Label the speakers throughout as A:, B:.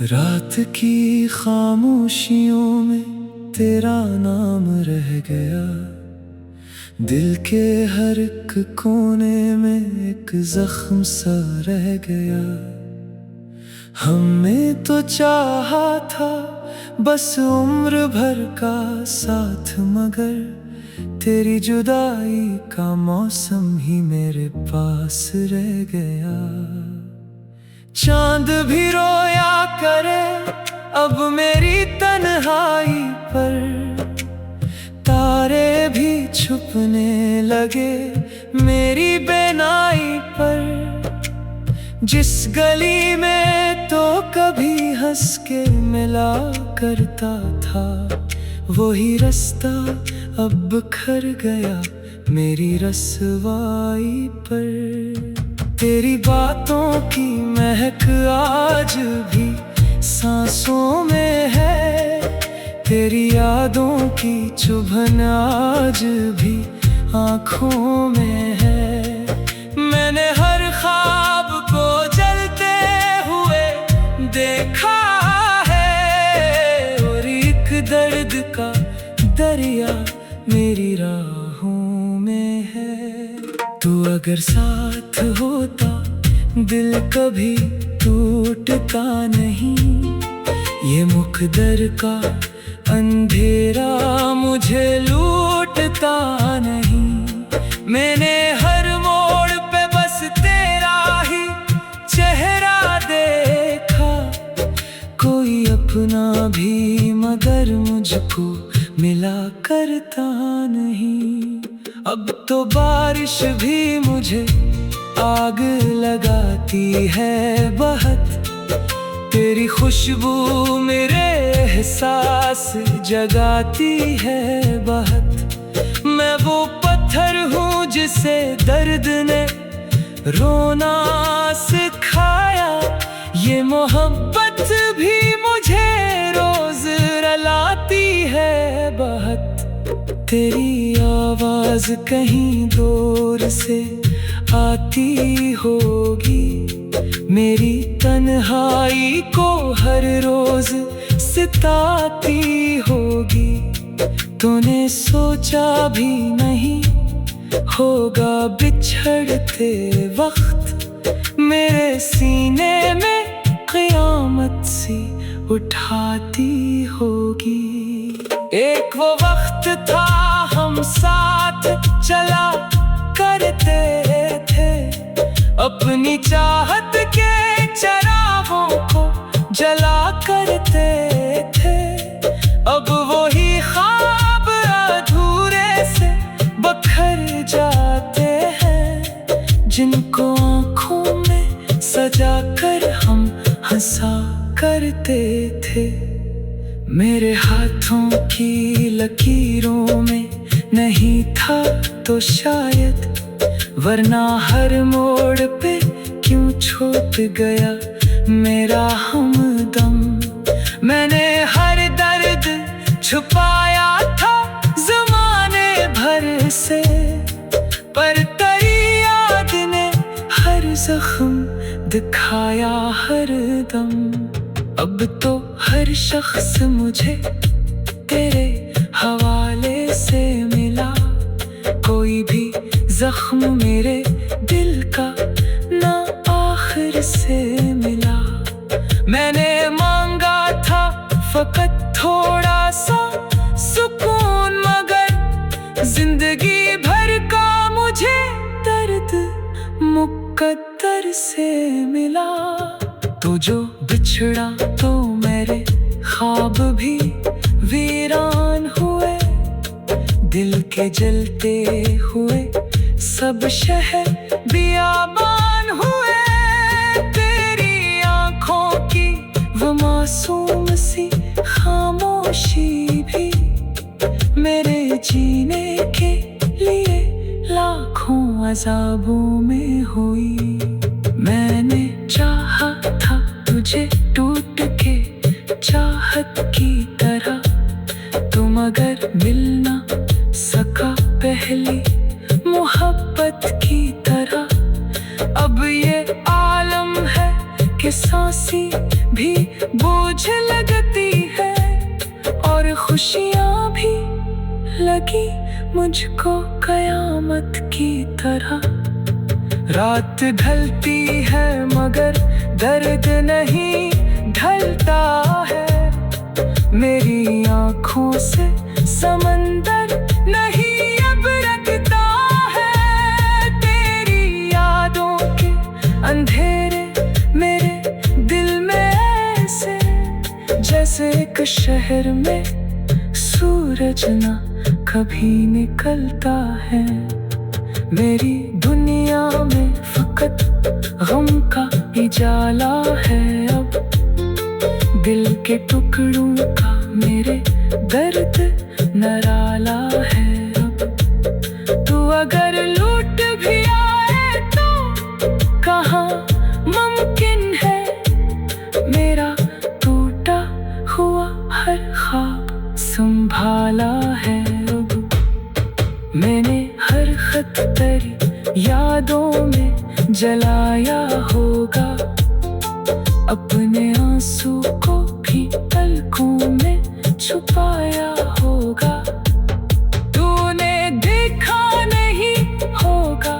A: रात की खामोशियों में तेरा नाम रह गया, दिल के हर एक कोने में एक जख्म सा रह गया। हमने तो चाहा था बस उम्र भर का साथ, मगर तेरी जुदाई का मौसम ही मेरे पास रह गया। चांद भी रोया करे अब मेरी तन्हाई पर, तारे भी छुपने लगे मेरी बेनाई पर। जिस गली में तो कभी हंस के मिला करता था, वही रास्ता अब बिखर गया मेरी रसवाई पर। तेरी बातों की महक आज भी सांसों में है, तेरी यादों की चुभन आज भी आँखों में है। मैंने हर ख्वाब को जलते हुए देखा है, और एक दर्द का दरिया मेरी राहों में है। तू अगर साथ होता दिल कभी टूटता नहीं, ये मुकद्दर का अंधेरा मुझे लूटता नहीं। मैंने हर मोड़ पे बस तेरा ही चेहरा देखा, कोई अपना भी मगर मुझको मिला करता नहीं। अब तो बारिश भी मुझे आग लगाती है बहुत, तेरी खुशबू मेरे एहसास जगाती है बहुत। मैं वो पत्थर हूँ जिसे दर्द ने रोना सिखाया, ये मोहब्बत भी मुझे रोज रुलाती है बहुत। तेरी आवाज कहीं दूर से आती होगी, मेरी तन्हाई को हर रोज सिताती होगी। तूने सोचा भी नहीं होगा बिछड़ते वक्त मेरे सीने में क़यामत सी उठाती होगी। एक वो वक्त था हम साथ चला करते थे, अपनी चाहत के चिरागों को जला करते थे। अब वही ख्वाब अधूरे से बखर जाते हैं, जिनको आँखों में सजा कर हम हंसा करते थे। मेरे हाथों की लकीरों में नहीं था तो शायद, वरना हर मोड़ पे क्यों छूट गया मेरा हमदम। मैंने हर दर्द छुपाया था ज़माने भर से, पर तेरी याद ने हर जख्म दिखाया हर दम। अब तो हर शख्स मुझे तेरे हवाले से मिला, कोई भी जख्म मेरे दिल का ना आखिर से मिला। मैंने मांगा था फकत थोड़ा सा सुकून, मगर जिंदगी भर का मुझे दर्द मुकद्दर से मिला। तो जो बिछड़ा तो मेरे ख्वाब भी वीरान हुए, दिल के जलते हुए सब शहर बियाबान हुए। तेरी आँखों की वो मासूम सी खामोशी भी मेरे जीने के लिए लाखों अज़ाबों में हुई। मैंने चाहा था तुझे टूट के चाहत की तरह, तुम अगर बोझ लगती है और खुशियाँ भी लगी मुझको कयामत की तरह। रात ढलती है मगर दर्द नहीं ढलता है, मेरी आँखों से समंदर नहीं अब रखता है। तेरी यादों के अंधेरे मेरे दिल में ऐसे, जैसे एक शहर में सूरज ना कभी निकलता है। मेरी दुनिया में फकत गम का उजाला है अब, दिल के टुकड़ों का मेरे दर्द नराला है अब। तू अगर लूट भी आए तो कहाँ मुमकिन है, मेरा टूटा हुआ हर ख्वाब संभाला है अब। मैंने हर खत तेरी यादों में जलाया होगा, अपने आंसू को भी पलकों में छुपाया होगा। तूने देखा नहीं होगा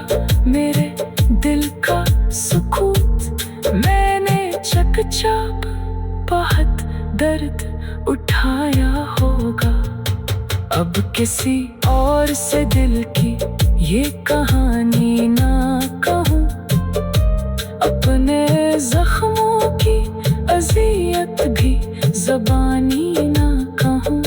A: मेरे दिल का सुकून, मैंने चकचाप बहुत दर्द उठाया होगा। अब किसी और से दिल की ये कहानी ना कहूँ, अपने जख्मों की अज़ियत भी ज़बानी ना कहूँ।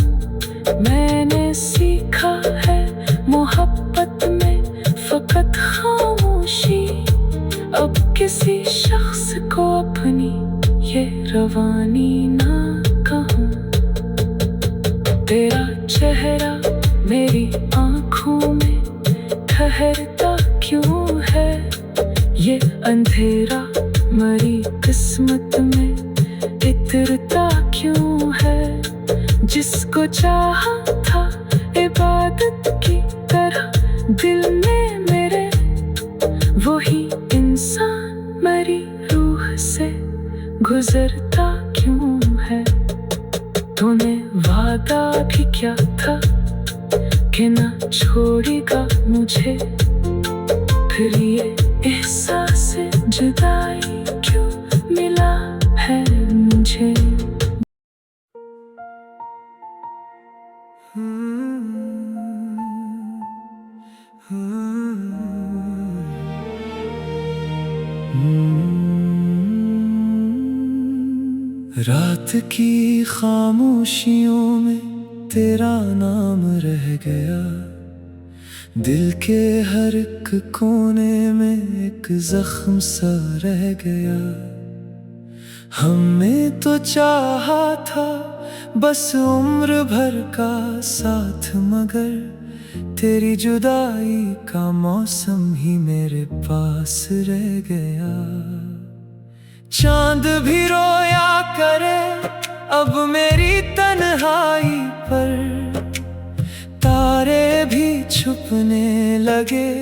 A: मैंने सीखा है मोहब्बत में फ़कत खामोशी, अब किसी शख्स को अपनी ये रवानी ना कहूँ। तेरा चेहरा मेरी आँखों में ठहरता क्यों है, ये अंधेरा मरी किस्मत में इतरता क्यों है। जिसको चाहा था इबादत की तरह दिल में मेरे, वही इंसान मरी रूह से गुजरता क्यों है। तूने वादा भी क्या था कि ना छोड़ेगा मुझे, फिर ये एहसास जुदाई क्यों मिला है मुझे। रात की खामोशियों में तेरा नाम रह गया, दिल के हर एक कोने में एक जख्म सा रह गया। हमने तो चाहा था बस उम्र भर का साथ, मगर तेरी जुदाई का मौसम ही मेरे पास रह गया। चांद भी रोया करे अब मेरी तन्हाई पर, तारे भी छुपने लगे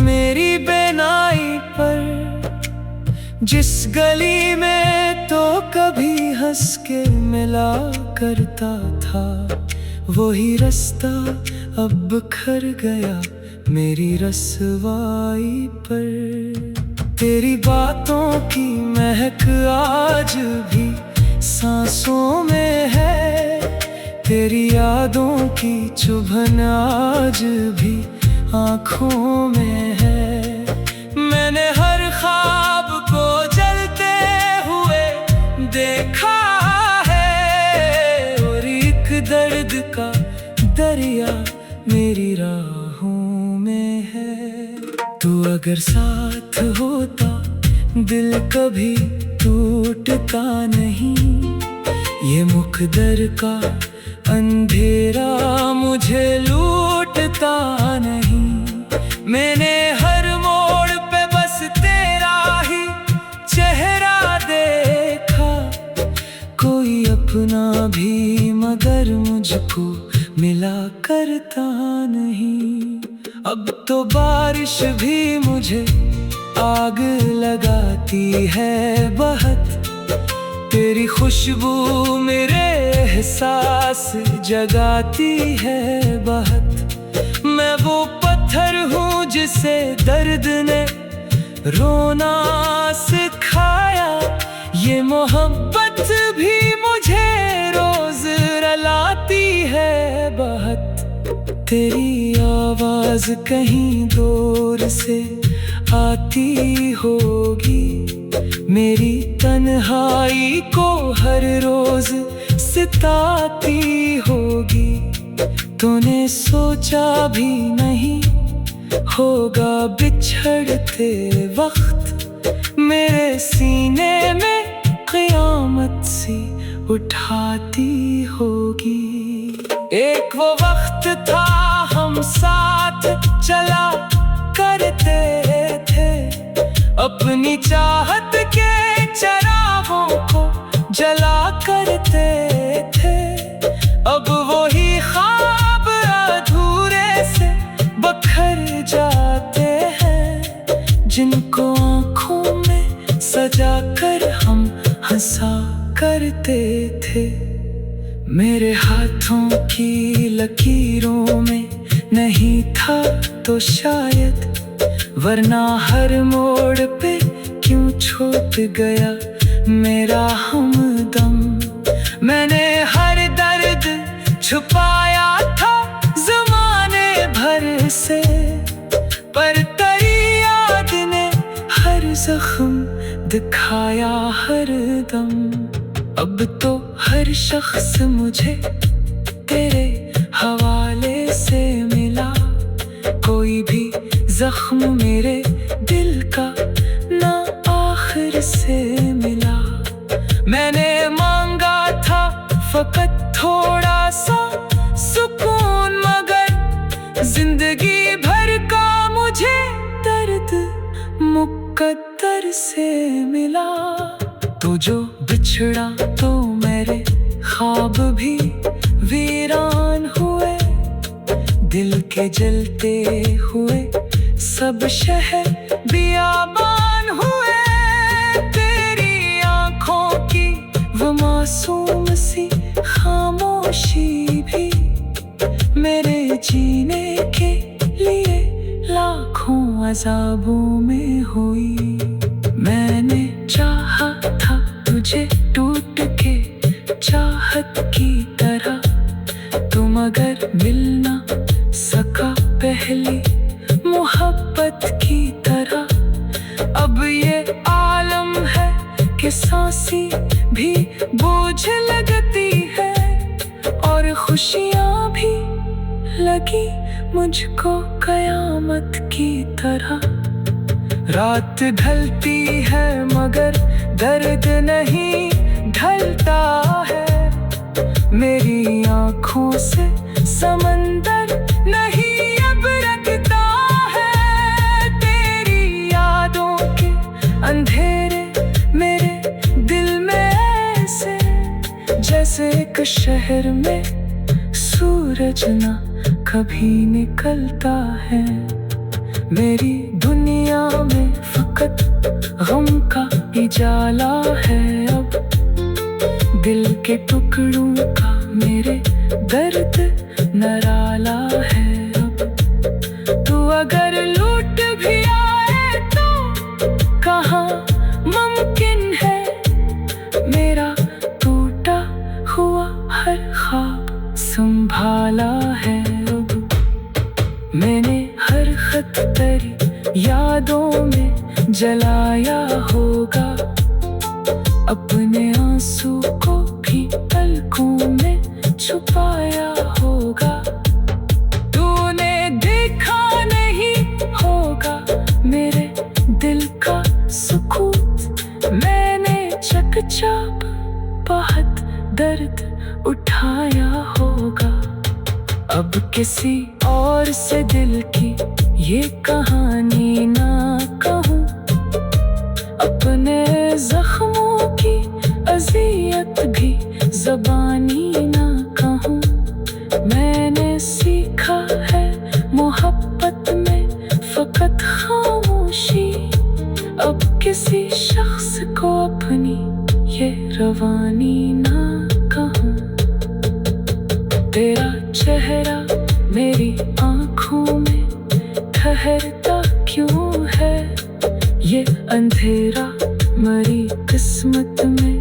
A: मेरी बेनाई पर। जिस गली में तो कभी हंस के मिला करता था, वही रास्ता अब बिखर गया मेरी रसवाई पर। तेरी बातों की महक आज भी सांसों में है, तेरी यादों की चुभन आज भी आँखों में है। मैंने हर ख्वाब को जलते हुए देखा है, और एक दर्द का दरिया मेरी राहों में है। तू अगर साथ होता दिल कभी टूटता नहीं, ये मुकद्दर का अंधेरा मुझे लूटता नहीं। मैंने हर मोड़ पे बस तेरा ही चेहरा देखा, कोई अपना भी मगर मुझको मिला करता नहीं। अब तो बारिश भी मुझे आग लगाती है बहुत, तेरी खुशबू मेरे एहसास जगाती है बहुत। मैं वो पत्थर हूँ जिसे दर्द ने रोना सिखाया। ये मोहब्बत भी मुझे रोज रुलाती है बहुत। तेरी आवाज कहीं दूर से आती होगी, मेरी तन्हाई को हर रोज सिताती होगी। तूने सोचा भी नहीं होगा बिछड़ते वक्त मेरे सीने में क़यामत सी उठाती होगी। एक वो वक्त था हम साथ चला करते थे, अपनी चाहत के चिरागों को जला करते थे। अब वही ख्वाब अधूरे से बखर जाते हैं, जिनको आँखों में सजा कर हम हंसा करते थे। मेरे हाथों की लकीरों में नहीं था तो शायद, वरना हर मोड़ पे क्यों छूट गया मेरा हमदम। मैंने हर दर्द छुपाया था ज़माने भर से, पर तेरी याद ने हर जख्म दिखाया हर दम। अब तो हर शख्स मुझे तेरे हवाले से मिला, कोई भी जख्म मेरे दिल का ना आखिर से मिला। मैंने मांगा था फकत थोड़ा सा सुकून, मगर जिंदगी भर का मुझे दर्द मुकद्दर से मिला। तू जो बिछड़ा तो मेरे ख्वाब भी वीरान हुए, दिल के जलते हुए सब शहर बियाबान हुए। तेरी आँखों की वो मासूम सी खामोशी भी मेरे जीने के लिए लाखों अज़ाबों में हुई। मैंने चाहा था तुझे टूट के चाहत की तरह, तू मगर मिल ना सका पहली मोहब्बत की तरह। अब ये आलम है कि सांसें भी बोझ लगती है, और खुशियाँ भी लगी मुझको कयामत की तरह। रात ढलती है मगर दर्द नहीं ढलता है, मेरी आँखों से समंदर नहीं अब रखता है। तेरी यादों के अंधेरे मेरे दिल में ऐसे, जैसे एक शहर में सूरज ना कभी निकलता है। मेरी दुनिया में फकत गम का उजाला है अब, दिल के टुकड़ों का मेरे दर्द नराला है अब। तू अगर लूट भी आए तो कहाँ मुमकिन है, मेरा टूटा हुआ हर ख्वाब संभाला है अब। मैंने हर खत तेरी यादों में जलाया होगा, अपने आंसू को भी पलकों में छुपाया होगा। तूने देखा नहीं होगा मेरे दिल का सुकून, मैंने चकचाप बहुत दर्द उठाया होगा। अब किसी और से दिल की ये कहानी ना कहूँ, अपने जख्मों की अज़ियत भी ज़बानी ना कहूँ। मैंने सीखा है मोहब्बत में फकत खामोशी, अब किसी शख्स को अपनी ये
B: जवानी ना कहूँ। तेरा चेहरा मेरी आँखों में ठहरता क्यों है, ये अंधेरा मरी किस्मत में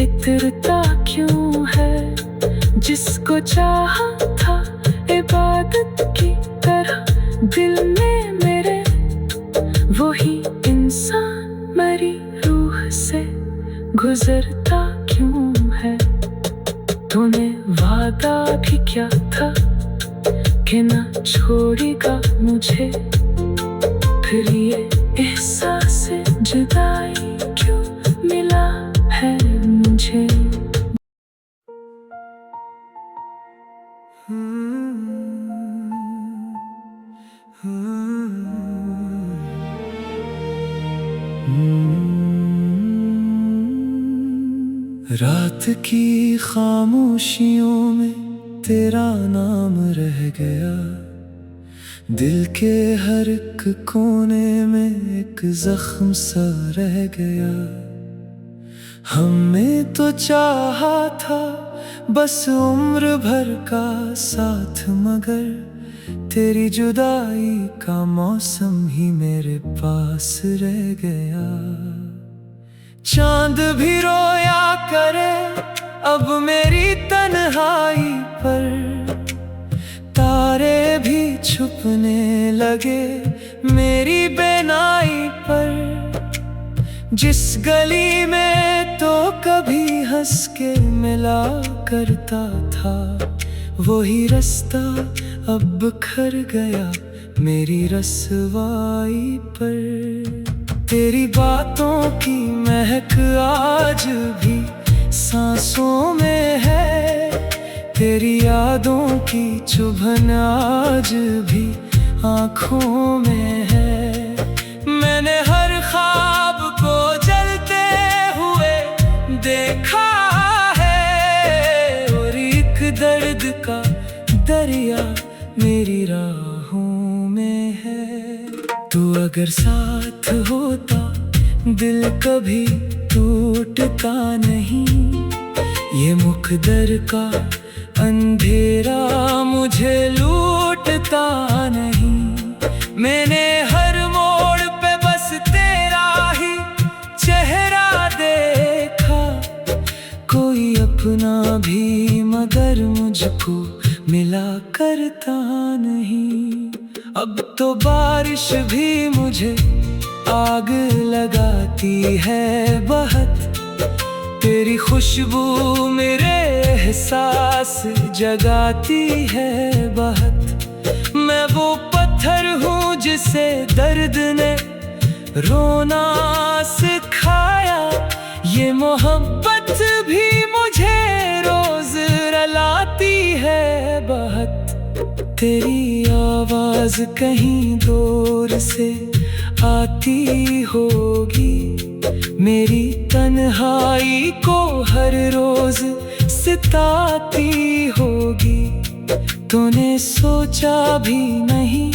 B: इतरता क्यों है। जिसको चाहा था इबादत की तरह दिल में मेरे, वही इंसान मरी रूह से गुजरता क्यों है। तूने वादा भी क्या था कि ना छोड़ेगा मुझे, फिर ये एहसास जुदाई क्यों मिला है मुझे।
A: रात की खामोशियों में तेरा नाम रह गया, दिल के हर एक कोने में एक जख्म सा रह गया। हमने तो चाहा था बस उम्र भर का साथ, मगर तेरी जुदाई का मौसम ही मेरे पास रह गया। चांद भी रोया करे अब मेरी तन्हाई पर, तारे भी छुपने लगे मेरी बेनाई पर। जिस गली में तो कभी हंस के मिला करता था, वही रास्ता अब बिखर गया मेरी रसवाई पर। तेरी बातों की महक आज भी सांसों में है, तेरी यादों की चुभन आज भी आँखों में है। मैंने हर ख्वाब को जलते हुए देखा है, और एक दर्द का दरिया मेरी राहों में है। तू अगर साथ होता दिल कभी टूटता नहीं, ये मुकद्दर का अंधेरा मुझे लूटता नहीं। मैंने हर मोड़ पे बस तेरा ही चेहरा देखा, कोई अपना भी मगर मुझको मिला करता नहीं। अब तो बारिश भी मुझे आग लगाती है बहुत, तेरी खुशबू मेरे एहसास जगाती है बहुत। मैं वो पत्थर हूँ जिसे दर्द ने रोना सिखाया, ये मोहब्बत भी मुझे रोज रुलाती है बहुत। तेरी आवाज कहीं दूर से आती होगी, मेरी तन्हाई को हर रोज सताती होगी। तूने सोचा भी नहीं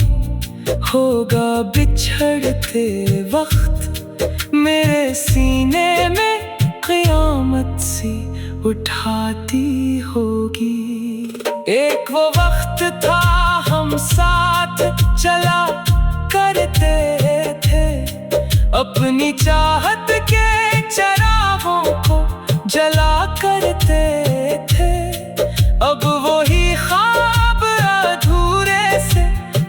A: होगा बिछड़ते वक्त मेरे सीने में क़यामत सी उठाती होगी। एक वो वक्त था हम साथ चला करते थे, अपनी चाहत के चिरागों को जला करते थे। अब वही ख्वाब अधूरे से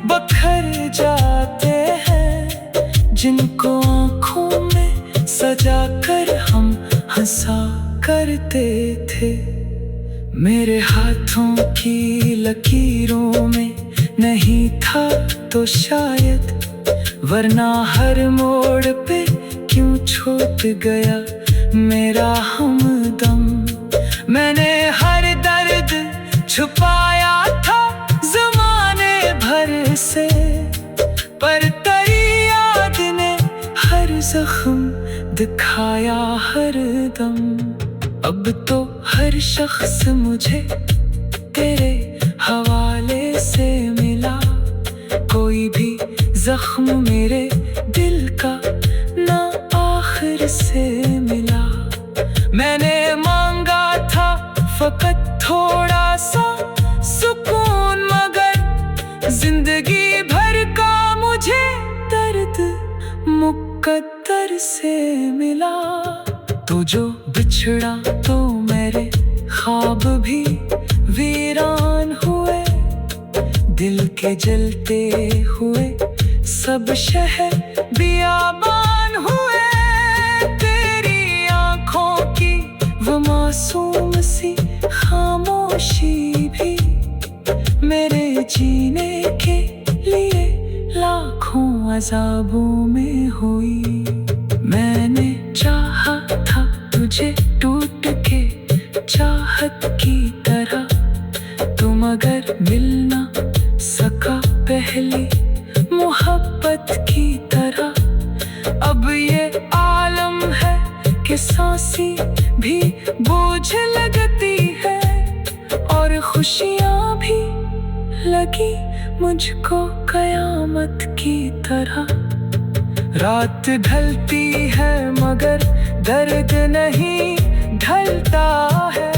A: बखर जाते हैं, जिनको आँखों में सजा कर हम हंसा करते थे। मेरे हाथों की लकीरों में नहीं था तो शायद, वरना हर मोड़ पे क्यों छूट गया मेरा हमदम। मैंने हर दर्द छुपाया था ज़माने भर से, पर तेरी याद ने हर जख्म दिखाया हर दम। अब तो हर शख्स मुझे तेरे हवाले से मिला, कोई भी जख्म मेरे दिल का ना आखिर से मिला। मैंने
B: फकत थोड़ा सा सुकून, मगर जिंदगी भर का मुझे दर्द मुकद्दर से मिला। तो जो बिछड़ा तो मेरे ख्वाब भी वीरान हुए, दिल के जलते हुए सब शहर बियाबान हुए। तेरी आंखों की वो मासूम सी खामोशी भी मेरे जीने के लिए लाखों अज़ाबों में हुई। मैंने चाहा था तुझे टूट के चाहत की तरह, तू मगर मिल ना सका पहली मोहब्बत की तरह। अब ये आलम है कि सांसी भी बोझ लगती है, और खुशियाँ भी लगी मुझको कयामत की तरह। रात ढलती है मगर दर्द नहीं ढलता है,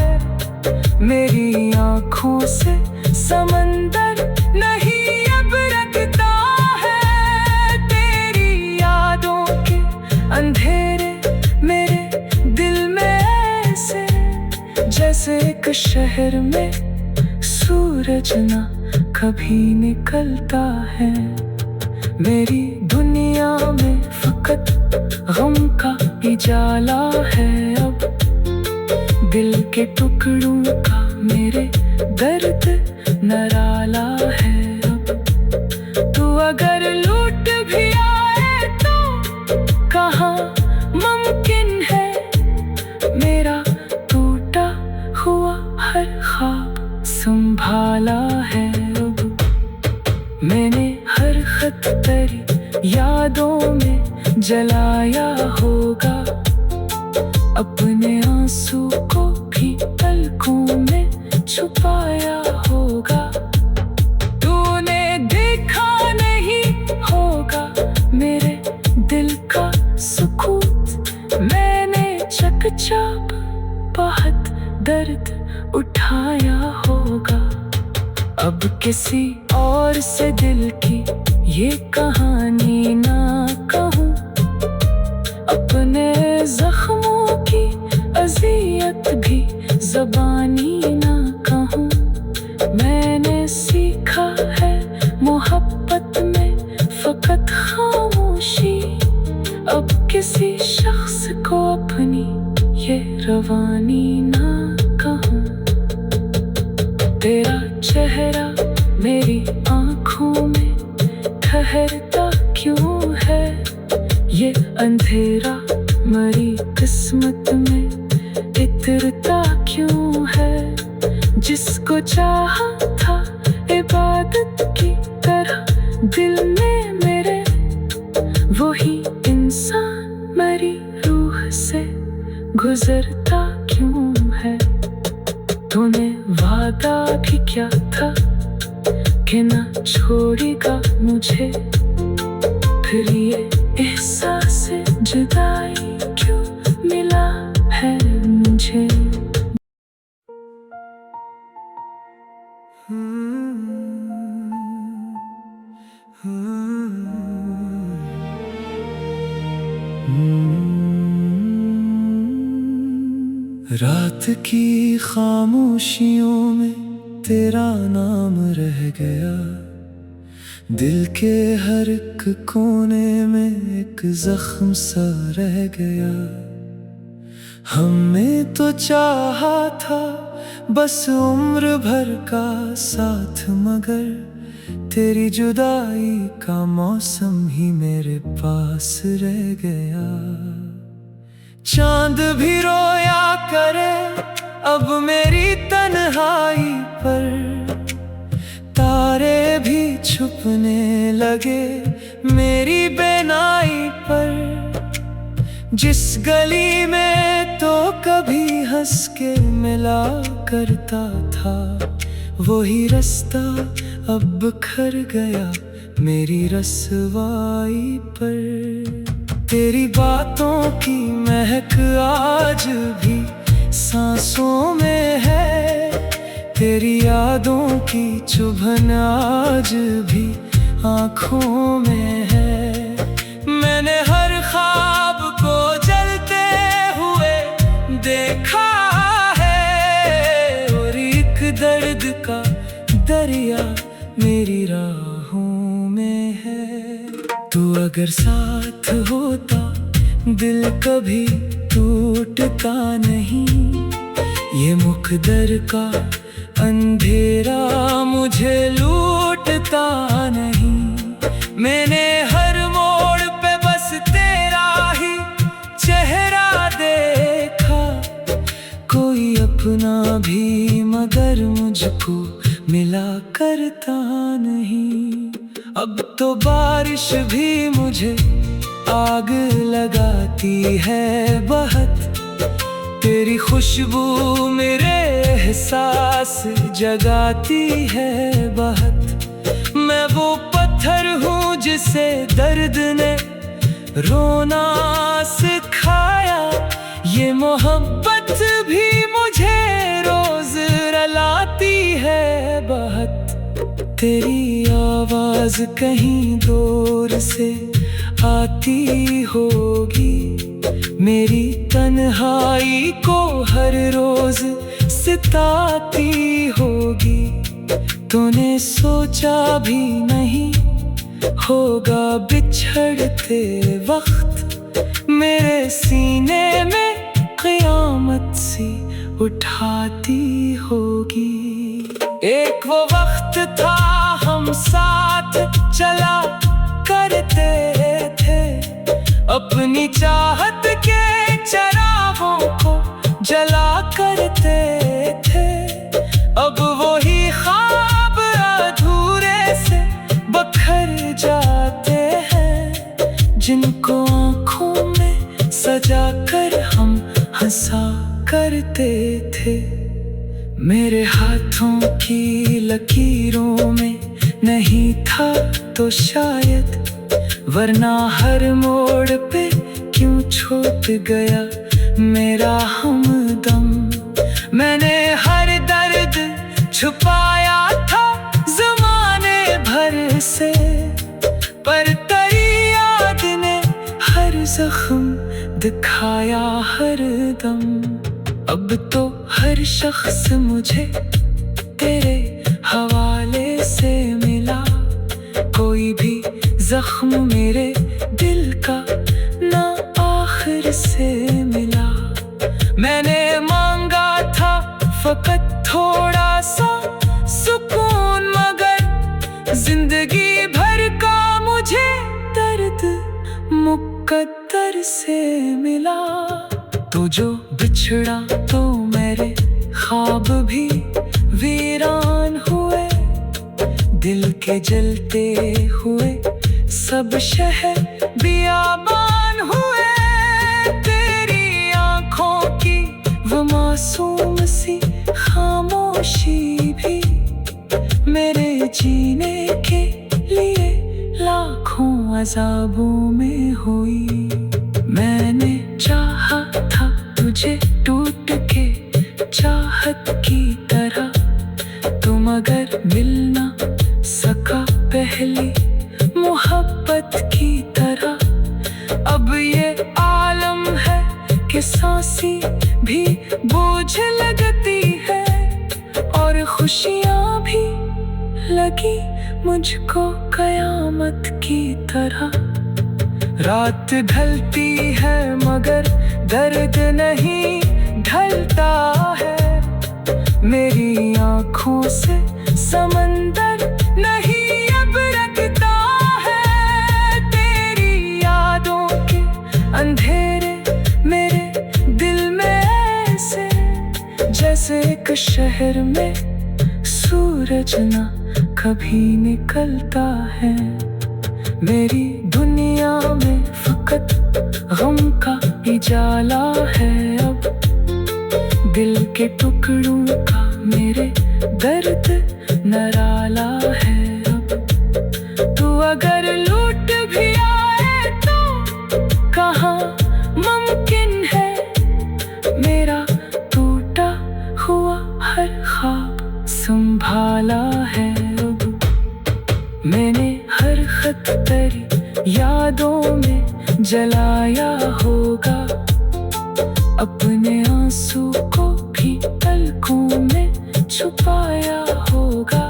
B: मेरी आँखों से समंदर नहीं अब रखता है। तेरी यादों के अंधेरे मेरे दिल में ऐसे, जैसे एक शहर में सूरज ना कभी निकलता है। मेरी दुनिया में फकत गम का उजाला है अब, दिल के टुकड़ों का मेरे दर्द नराला है अब। तू अगर लूट भी आए तो कहाँ मुमकिन है, मेरा टूटा हुआ हर ख्वाब संभाला है अब। मैंने हर खत तेरी यादों में जलाया होगा, अपने आंसू को भी पलकों में छुपाया होगा। तूने देखा नहीं होगा मेरे दिल का सुकून, मैंने चकचाप बहुत दर्द उठाया होगा। अब किसी और से दिल की ये कहानी ना कहूँ, अपने जख्मों की अज़ियत भी ज़बानी ना कहूँ। मैंने सीखा है मोहब्बत में फकत खामोशी, अब किसी शख्स को अपनी ये रवानी ना कहूँ। तेरा चेहरा मेरी आँखों में ठहरता क्यों है, ये अंधेरा मरी किस्मत में इतरता क्यों है। जिसको चाहा था इबादत की तरह दिल में मेरे, वही इंसान मरी रूह से गुजरता क्यों है। तूने वादा भी क्या था कि ना छोड़ेगा मुझे, फिर ये एहसास जुदाई क्यों मिला है मुझे।
A: रात की खामोशियों में तेरा नाम रह गया, दिल के हर एक कोने में एक जख्म सा रह गया। हमने तो चाहा था बस उम्र भर का साथ, मगर तेरी जुदाई का मौसम ही मेरे पास रह गया। चांद भी रोया करे अब मेरी तन्हाई पर, तारे भी छुपने लगे मेरी बेनाई पर। जिस गली में तो कभी हंस के मिला करता था, वही रास्ता अब बिखर गया मेरी रसवाई पर। तेरी बातों की महक आज भी सांसों में है, तेरी यादों की चुभन आज भी आँखों में है। मैंने हर ख्वाब को जलते हुए देखा है, और एक दर्द का दरिया मेरी राहों में है। तू अगर साथ होता दिल कभी टूटता नहीं, ये मुकद्दर का अंधेरा मुझे लूटता नहीं। मैंने हर मोड़ पे बस तेरा ही चेहरा देखा, कोई अपना भी मगर मुझको मिला करता नहीं। अब तो बारिश भी मुझे आग लगाती है बहुत, तेरी खुशबू मेरे एहसास जगाती है बहुत। मैं वो पत्थर हूँ जिसे दर्द ने रोना सिखाया, ये मोहब्बत भी मुझे रोज रुलाती है बहुत। तेरी आवाज कहीं दूर से आती होगी, मेरी तन्हाई को हर रोज सिताती होगी। तूने सोचा भी नहीं होगा बिछड़ते वक्त मेरे सीने में क़यामत सी उठाती होगी। एक वो वक्त था हम साथ चला करते थे, अपनी चाहत के चरागों को जला करते थे। अब वही ख्वाब अधूरे से बखर जाते हैं, जिनको आँखों में सजा कर हम हंसा करते थे। मेरे हाथों की लकीरों में नहीं था तो शायद, वरना हर मोड़ पे क्यों छूट गया मेरा हमदम। मैंने हर दर्द छुपाया था ज़माने भर से, पर तेरी याद ने हर जख्म दिखाया हर दम। अब तो हर शख्स मुझे तेरे हवाले से मिला, कोई भी जख्म मेरे दिल का ना आखिर से मिला। मैंने मांगा था फकत थोड़ा सा सुकून, मगर जिंदगी भर का मुझे दर्द मुकद्दर से मिला। तो जो बिछड़ा तो मेरे ख्वाब भी वीरान हुए, दिल के जलते हुए सब शहर बियाबान हुए। तेरी आँखों की वो मासूम सी खामोशी भी मेरे जीने के लिए लाखों अज़ाबों में हुई। मैंने चाहा था तुझे टूट के चाहत की तरह, तू मगर मिल ना सका पहली मोहब्बत की तरह। अब ये आलम है कि सांसी भी बोझ लगती है, और खुशियाँ भी लगी मुझको कयामत की तरह। रात ढलती है मगर दर्द नहीं ढलता है, मेरी आँखों से समंदर नहीं अब रखता है। तेरी यादों के अंधेरे मेरे दिल में ऐसे, जैसे एक शहर में सूरज ना कभी निकलता है। मेरी दुनिया में फकत गम का उजाला है अब, दिल के टुकड़ों का मेरे दर्द नराला है अब। तू अगर लूट भी आए तो कहाँ मुमकिन है मेरा टूटा हुआ हर ख्वाब
B: संभाला है अब मैंने हर खत तेरी यादों में जलाया होगा, अपने आंसू को भी पलकों में छुपाया होगा।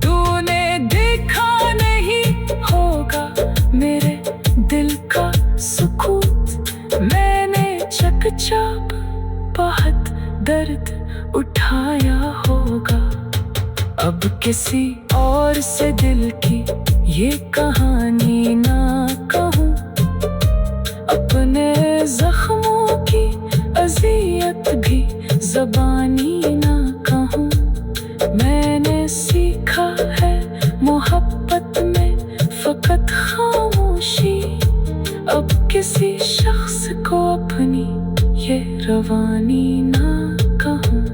B: तूने देखा नहीं होगा मेरे दिल का सुकून, मैंने चकचाप बहुत दर्द उठाया होगा। अब किसी और से दिल की ये कहानी ना कहूँ, अपने जख्मों की अज़ियत भी ज़बानी ना कहूँ। मैंने सीखा है मोहब्बत में फ़कत खामोशी, अब किसी शख्स को अपनी ये रवानी ना कहूँ।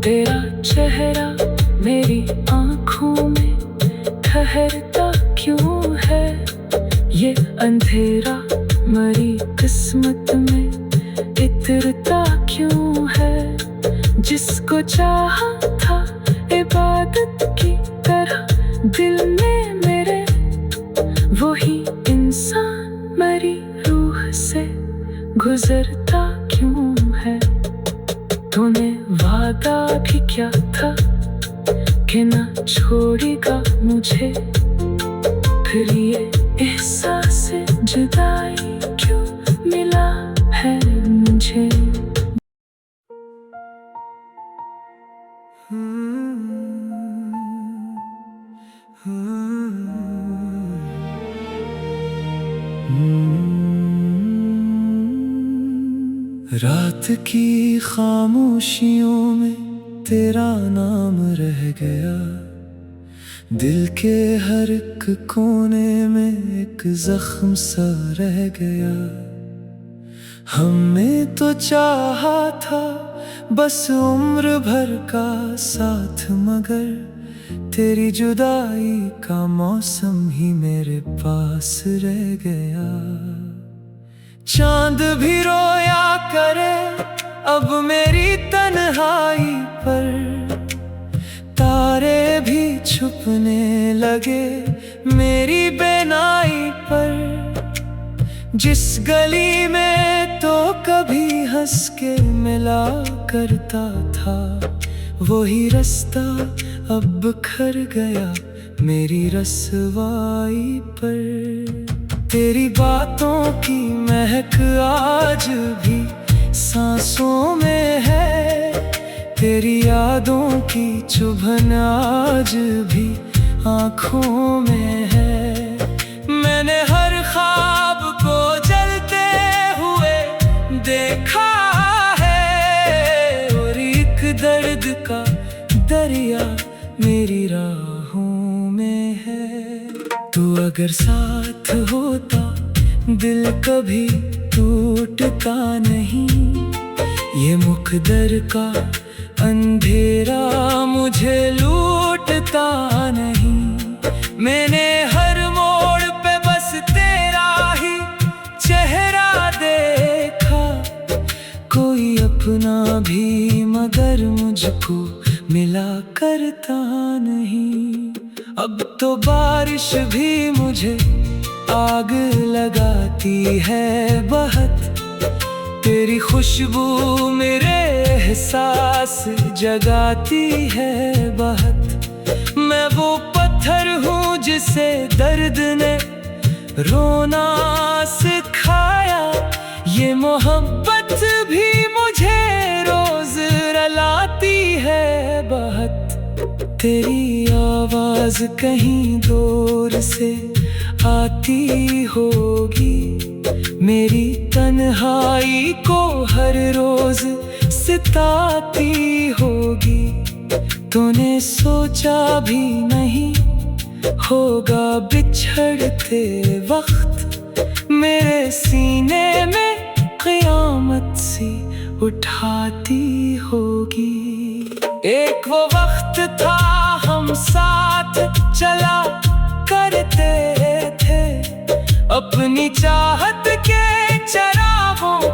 B: तेरा चेहरा मेरी आँखों में ठहरता क्यों है, ये अंधेरा मरी किस्मत में इतरता क्यों है। जिसको चाहा था इबादत की तरह दिल में मेरे, वही इंसान मरी रूह से गुजरता क्यों है। तूने वादा भी क्या था कि ना छोड़ेगा मुझे, फिर ये एहसास जुदाई क्यों मिला है मुझे।
A: रात की खामोशियों में तेरा नाम रह गया, दिल के हर एक कोने में एक जख्म सा रह गया। हमने तो चाहा था बस उम्र भर का साथ, मगर तेरी जुदाई का मौसम ही मेरे पास रह गया। चांद भी रोया करे अब मेरी तन्हाई पर, तारे भी छुपने लगे मेरी बेनाई पर। जिस गली में तो कभी हंस के मिला करता था, वही रास्ता अब बिखर गया मेरी रसवाई पर। तेरी बातों की महक आज भी सांसों में है, तेरी यादों की चुभन आज भी आँखों में है। मैंने हर ख्वाब को जलते हुए देखा है, और एक दर्द का दरिया मेरी राहों में है। तू अगर साथ होता दिल कभी टूटता नहीं, ये मुकद्दर का अंधेरा मुझे लूटता नहीं। मैंने हर मोड़ पे बस तेरा ही चेहरा देखा, कोई अपना भी मगर मुझको मिला करता नहीं। अब तो बारिश भी मुझे आग लगाती है बहुत, तेरी खुशबू मेरे एहसास जगाती है बहुत। मैं वो पत्थर हूँ जिसे दर्द ने रोना सिखाया, ये मोहब्बत भी मुझे रोज रुलाती है बहुत। तेरी आवाज कहीं दूर से आती होगी, मेरी तन्हाई को हर रोज सिताती होगी। तूने सोचा भी नहीं होगा बिछड़ते वक्त मेरे सीने में क़यामत सी उठाती होगी। एक वो वक्त था हम साथ चला करते थे, अपनी चाहत के चरागों